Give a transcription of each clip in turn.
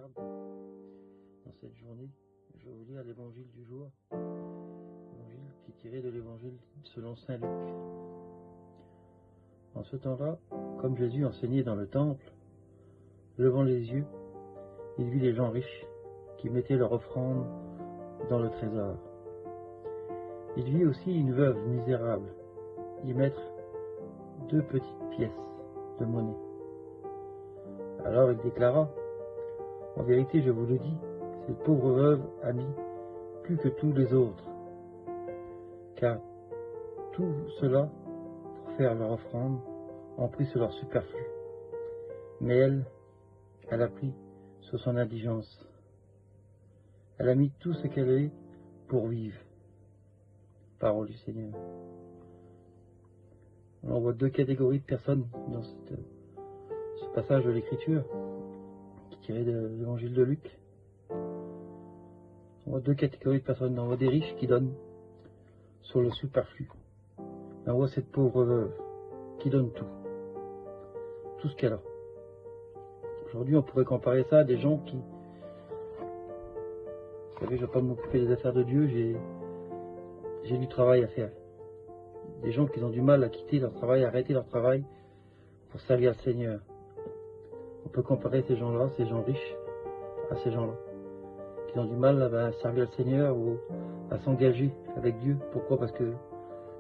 agréable. Dans cette journée, je vais vous lire l'évangile du jour, l'évangile qui est tiré de l'évangile selon saint Luc. En ce temps-là, comme Jésus enseignait dans le temple, levant les yeux, il vit les gens riches qui mettaient leur offrande dans le trésor. Il vit aussi une veuve misérable y mettre 2 petites pièces de monnaie. Alors il déclara: en vérité, je vous le dis, cette pauvre veuve a mis plus que tous les autres, car tout cela, pour faire leur offrande, ont pris sur leur superflu. Mais elle a pris sur son indigence. Elle a mis tout ce qu'elle avait pour vivre. Parole du Seigneur. On voit 2 catégories de personnes dans ce passage de l'Écriture, qui est tiré de l'évangile de Luc. On voit 2 catégories de personnes. On voit des riches qui donnent sur le superflu. Et on voit cette pauvre veuve qui donne tout ce qu'elle a. Aujourd'hui, on pourrait comparer ça à des gens qui... Vous savez, je ne vais pas m'occuper des affaires de Dieu, j'ai du travail à faire. Des gens qui ont du mal à quitter leur travail, à arrêter leur travail pour servir le Seigneur. On peut comparer ces gens-là, ces gens riches, à ces gens-là, qui ont du mal à servir le Seigneur ou à s'engager avec Dieu. Pourquoi? Parce que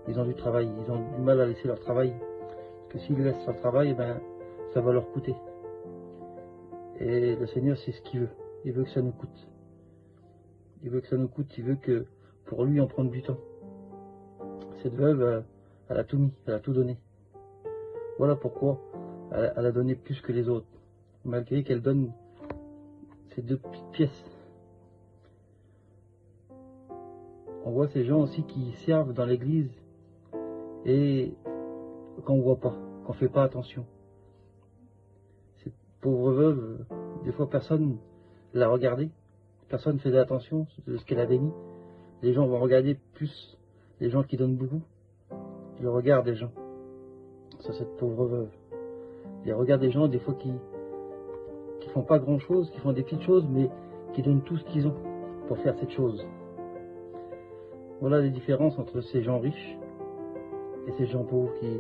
ils ont du travail, ils ont du mal à laisser leur travail. Parce que s'ils laissent leur travail, ça va leur coûter. Et le Seigneur, c'est ce qu'il veut. Il veut que ça nous coûte. Il veut que ça nous coûte, il veut que pour lui, on prenne du temps. Cette veuve, elle a tout mis, elle a tout donné. Voilà pourquoi elle a donné plus que les autres, malgré qu'elle donne ces 2 petites pièces. On voit ces gens aussi qui servent dans l'église et qu'on ne voit pas, qu'on ne fait pas attention. Cette pauvre veuve, des fois personne l'a regardée, personne ne faisait attention de ce qu'elle avait mis. Les gens vont regarder plus les gens qui donnent beaucoup, le regard des gens sur cette pauvre veuve. Les regards des gens, des fois, qui font pas grand chose, qui font des petites choses, mais qui donnent tout ce qu'ils ont pour faire cette chose. Voilà les différences entre ces gens riches et ces gens pauvres qui,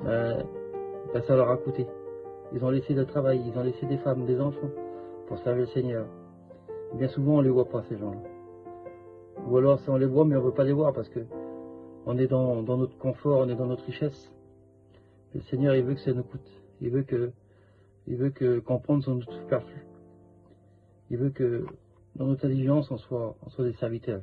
ça leur a coûté. Ils ont laissé le travail, ils ont laissé des femmes, des enfants pour servir le Seigneur. Et bien souvent, on les voit pas, ces gens-là. Ou alors, on les voit, mais on veut pas les voir parce que on est dans notre confort, on est dans notre richesse. Le Seigneur, il veut que ça nous coûte. Il veut qu'on prenne son superflu. Il veut que dans notre intelligence, on soit des serviteurs.